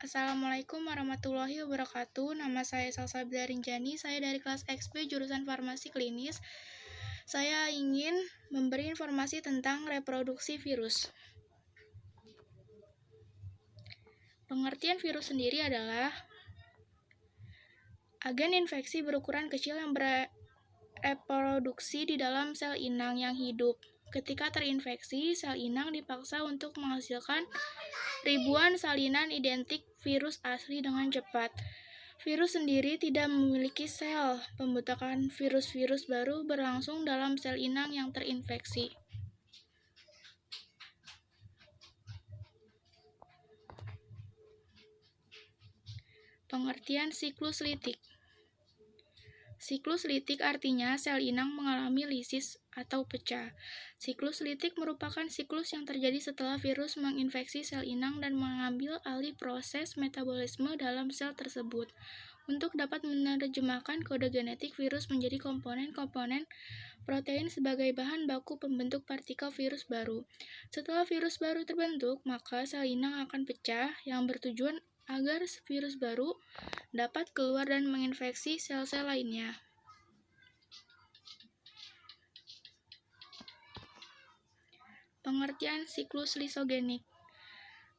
Assalamualaikum warahmatullahi wabarakatuh. Nama saya Salsabila Rinjani. Saya dari kelas XP jurusan Farmasi Klinis. Saya ingin memberi informasi tentang reproduksi virus. Pengertian virus sendiri adalah agen infeksi berukuran kecil yang bereproduksi di dalam sel inang yang hidup. Ketika terinfeksi, sel inang dipaksa untuk menghasilkan ribuan salinan identik virus asli dengan cepat. Virus sendiri tidak memiliki sel. Pembentukan virus-virus baru berlangsung dalam sel inang yang terinfeksi. Pengertian siklus litik. Siklus litik artinya sel inang mengalami lisis atau pecah. Siklus litik merupakan siklus yang terjadi setelah virus menginfeksi sel inang dan mengambil alih proses metabolisme dalam sel tersebut. Untuk dapat menerjemahkan kode genetik virus menjadi komponen-komponen protein sebagai bahan baku pembentuk partikel virus baru. Setelah virus baru terbentuk, maka sel inang akan pecah yang bertujuan agar virus baru dapat keluar dan menginfeksi sel-sel lainnya. Pengertian siklus lisogenik.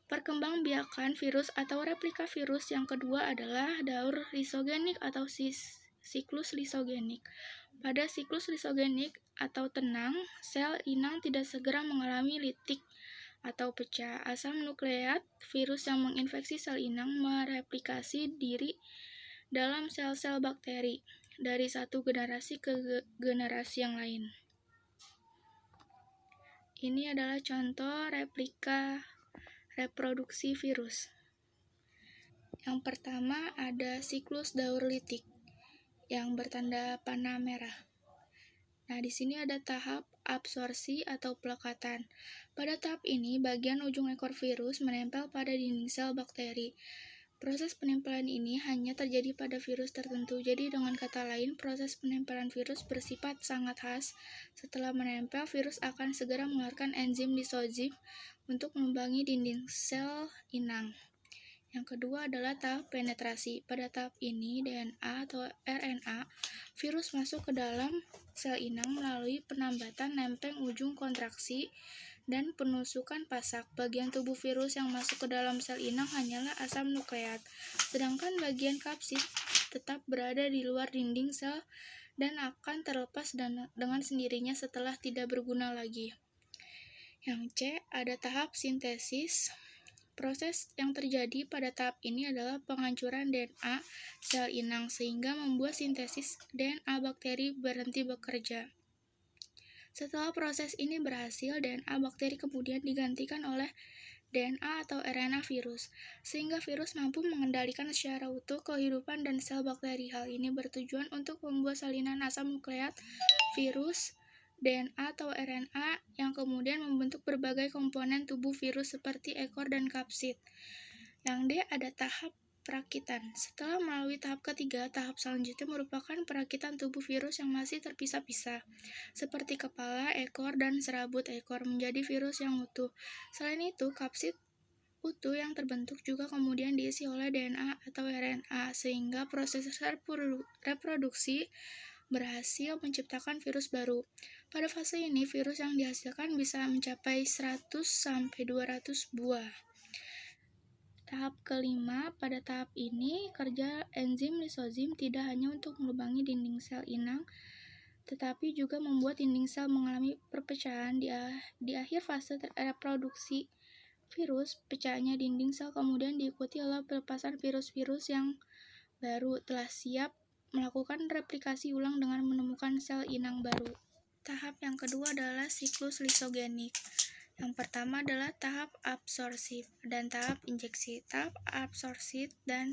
Perkembangbiakan virus atau replika virus yang kedua adalah daur lisogenik atau siklus lisogenik. Pada siklus lisogenik atau tenang, sel inang tidak segera mengalami litik atau pecah. Asam nukleat virus yang menginfeksi sel inang mereplikasi diri dalam sel-sel bakteri dari satu generasi ke generasi yang lain. Ini adalah contoh replika reproduksi virus. Yang pertama ada siklus daur litik yang bertanda panah merah. Nah, di sini ada tahap absorpsi atau pelekatan. Pada tahap ini, bagian ujung ekor virus menempel pada dinding sel bakteri. Proses penempelan ini hanya terjadi pada virus tertentu. Jadi, dengan kata lain, proses penempelan virus bersifat sangat khas. Setelah menempel, virus akan segera mengeluarkan enzim lisozim untuk melubangi dinding sel inang. Yang kedua adalah tahap penetrasi. Pada tahap ini, DNA atau RNA virus masuk ke dalam sel inang melalui penambatan lempeng ujung kontraksi dan penusukan pasak. Bagian tubuh virus yang masuk ke dalam sel inang hanyalah asam nukleat, sedangkan bagian kapsid tetap berada di luar dinding sel dan akan terlepas dengan sendirinya setelah tidak berguna lagi. Yang C, ada tahap sintesis. Proses yang terjadi pada tahap ini adalah penghancuran DNA sel inang sehingga membuat sintesis DNA bakteri berhenti bekerja. Setelah proses ini berhasil, DNA bakteri kemudian digantikan oleh DNA atau RNA virus, sehingga virus mampu mengendalikan secara utuh kehidupan dan sel bakteri. Hal ini bertujuan untuk membuat salinan asam nukleat virus DNA atau RNA yang kemudian membentuk berbagai komponen tubuh virus seperti ekor dan kapsid. Yang D, ada tahap perakitan. Setelah melalui tahap ketiga, tahap selanjutnya merupakan perakitan tubuh virus yang masih terpisah-pisah, seperti kepala, ekor, dan serabut ekor menjadi virus yang utuh. Selain itu, kapsid utuh yang terbentuk juga kemudian diisi oleh DNA atau RNA, sehingga proses reproduksi berhasil menciptakan virus baru. Pada fase ini, virus yang dihasilkan bisa mencapai 100-200 buah. Tahap kelima, pada tahap ini, kerja enzim lisozim tidak hanya untuk melubangi dinding sel inang, tetapi juga membuat dinding sel mengalami perpecahan. Di akhir fase reproduksi virus, pecahnya dinding sel kemudian diikuti oleh pelepasan virus-virus yang baru telah siap melakukan replikasi ulang dengan menemukan sel inang baru. Tahap yang kedua adalah siklus lisogenik. Yang pertama adalah tahap absorsif dan tahap injeksi. Tahap absorsif dan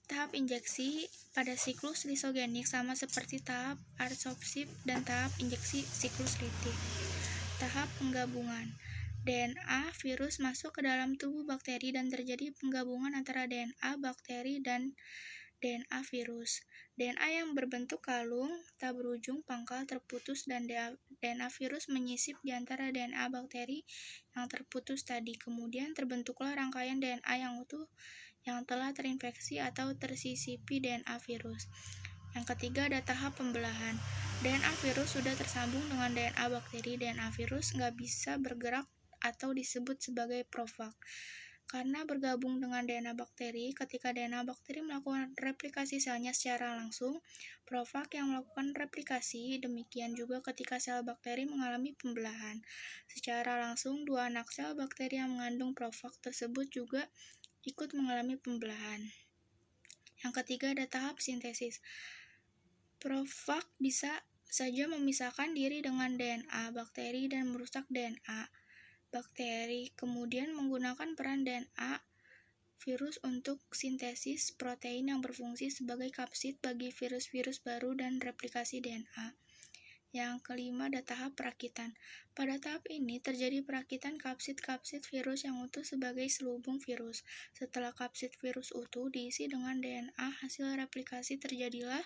tahap injeksi pada siklus lisogenik sama seperti tahap adsorpsif dan tahap injeksi siklus litik. Tahap penggabungan. DNA virus masuk ke dalam tubuh bakteri dan terjadi penggabungan antara DNA bakteri dan DNA virus. DNA yang berbentuk kalung, tak berujung pangkal terputus dan DNA virus menyisip di antara DNA bakteri yang terputus tadi. Kemudian terbentuklah rangkaian DNA yang utuh yang telah terinfeksi atau tersisipi DNA virus. Yang ketiga ada tahap pembelahan. DNA virus sudah tersambung dengan DNA bakteri. DNA virus nggak bisa bergerak atau disebut sebagai profag. Karena bergabung dengan DNA bakteri, ketika DNA bakteri melakukan replikasi selnya secara langsung, profag yang melakukan replikasi, demikian juga ketika sel bakteri mengalami pembelahan. Secara langsung, dua anak sel bakteri yang mengandung profag tersebut juga ikut mengalami pembelahan. Yang ketiga ada tahap sintesis. Profag bisa saja memisahkan diri dengan DNA bakteri dan merusak DNA bakteri, kemudian menggunakan peran DNA virus untuk sintesis protein yang berfungsi sebagai kapsid bagi virus-virus baru dan replikasi DNA. Yang kelima ada tahap perakitan. Pada tahap ini terjadi perakitan kapsid-kapsid virus yang utuh sebagai selubung virus. Setelah kapsid virus utuh diisi dengan DNA hasil replikasi, terjadilah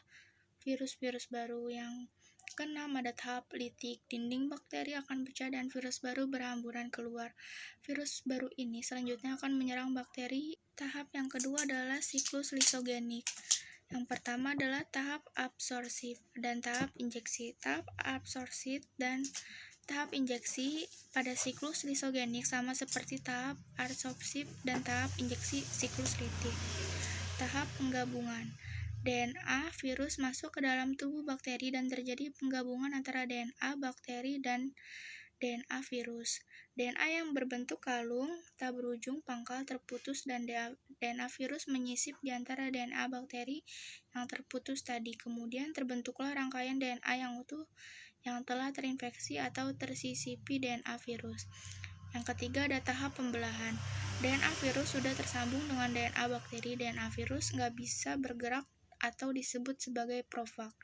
virus-virus baru. Yang keenam ada tahap litik. Dinding bakteri akan pecah dan virus baru berhamburan keluar. Virus baru ini selanjutnya akan menyerang bakteri. Tahap yang kedua adalah siklus lisogenik. Yang pertama adalah tahap absorsif dan tahap injeksi. Tahap absorsif dan tahap injeksi pada siklus lisogenik sama seperti tahap adsorpsif dan tahap injeksi siklus litik. Tahap penggabungan. DNA virus masuk ke dalam tubuh bakteri dan terjadi penggabungan antara DNA bakteri dan DNA virus. DNA yang berbentuk kalung, tak berujung, pangkal, terputus, dan DNA virus menyisip di antara DNA bakteri yang terputus tadi. Kemudian terbentuklah rangkaian DNA yang utuh yang telah terinfeksi atau tersisipi DNA virus. Yang ketiga ada tahap pembelahan. DNA virus sudah tersambung dengan DNA bakteri. DNA virus nggak bisa bergerak atau disebut sebagai profag.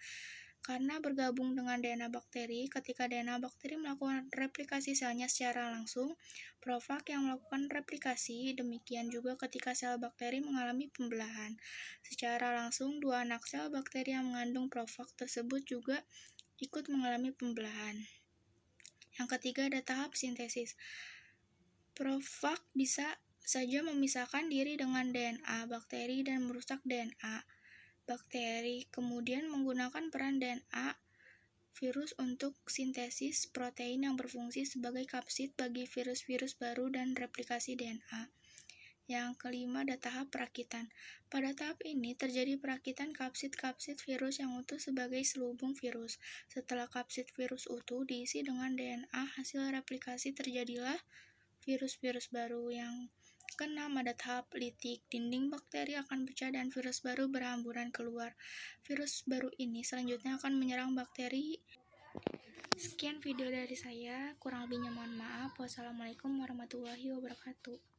Karena bergabung dengan DNA bakteri, ketika DNA bakteri melakukan replikasi selnya secara langsung, profag yang melakukan replikasi, demikian juga ketika sel bakteri mengalami pembelahan. Secara langsung, dua anak sel bakteri yang mengandung profag tersebut juga ikut mengalami pembelahan. Yang ketiga ada tahap sintesis. Profag bisa saja memisahkan diri dengan DNA bakteri dan merusak DNA bakteri, kemudian menggunakan peran DNA virus untuk sintesis protein yang berfungsi sebagai kapsid bagi virus-virus baru dan replikasi DNA. Yang kelima ada tahap perakitan. Pada tahap ini terjadi perakitan kapsid-kapsid virus yang utuh sebagai selubung virus. Setelah kapsid virus utuh diisi dengan DNA hasil replikasi, terjadilah virus-virus baru. Yang keenam ada tahap litik. Dinding bakteri akan pecah dan virus baru berhamburan keluar. Virus baru ini selanjutnya akan menyerang bakteri. Sekian video dari saya, kurang lebihnya mohon maaf. Wassalamualaikum warahmatullahi wabarakatuh.